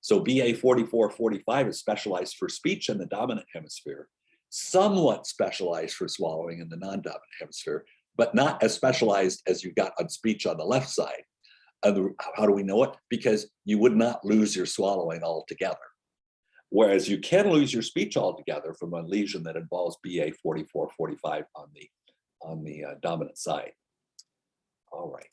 So BA 44, 45 is specialized for speech in the dominant hemisphere, somewhat specialized for swallowing in the non-dominant hemisphere, but not as specialized as you got on speech on the left side. How do we know it? Because you would not lose your swallowing altogether. Whereas you can lose your speech altogether from a lesion that involves BA 44, 45 on the dominant side. All right.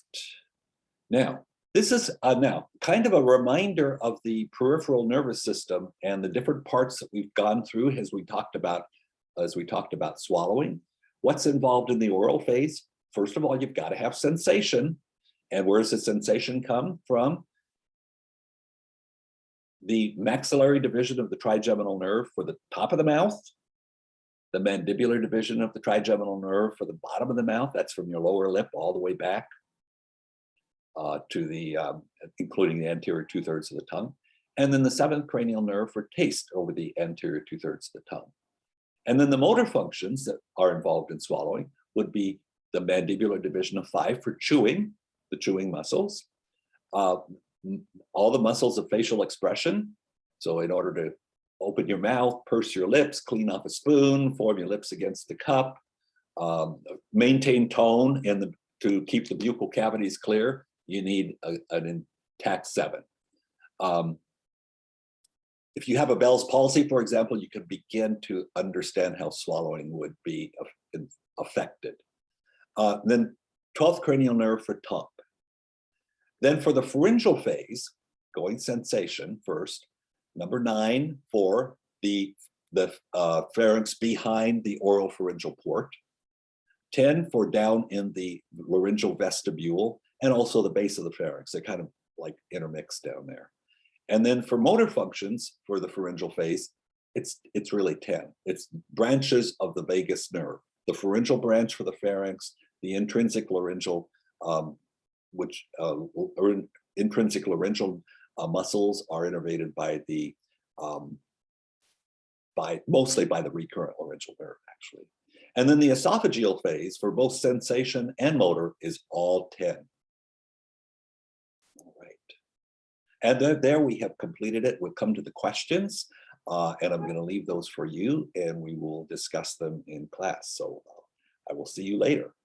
Now, this is now kind of a reminder of the peripheral nervous system and the different parts that we've gone through as we talked about swallowing. What's involved in the oral phase? First of all, you've got to have sensation. And where does the sensation come from? The maxillary division of the trigeminal nerve for the top of the mouth, the mandibular division of the trigeminal nerve for the bottom of the mouth, that's from your lower lip all the way back to the, including the anterior 2/3 of the tongue. And then the 7th cranial nerve for taste over the anterior 2/3 of the tongue. And then the motor functions that are involved in swallowing would be the mandibular division of 5 for chewing, the chewing muscles, all the muscles of facial expression. So in order to open your mouth, purse your lips, clean off a spoon, form your lips against the cup, maintain tone, and to keep the buccal cavities clear, you need an intact 7. If you have a Bell's palsy, for example, you can begin to understand how swallowing would be affected. Then 12th cranial nerve for tongue. Then for the pharyngeal phase, going sensation first, number 9 for the pharynx behind the oral pharyngeal port, 10 for down in the laryngeal vestibule, and also the base of the pharynx. They kind of like intermixed down there. And then for motor functions for the pharyngeal phase, it's really 10. It's branches of the vagus nerve, the pharyngeal branch for the pharynx, the intrinsic laryngeal, intrinsic laryngeal muscles are innervated by the mostly by the recurrent laryngeal nerve, actually. And then the esophageal phase for both sensation and motor is all 10. All right. And there we have completed it. We'll come to the questions, and I'm going to leave those for you, and we will discuss them in class. So I will see you later.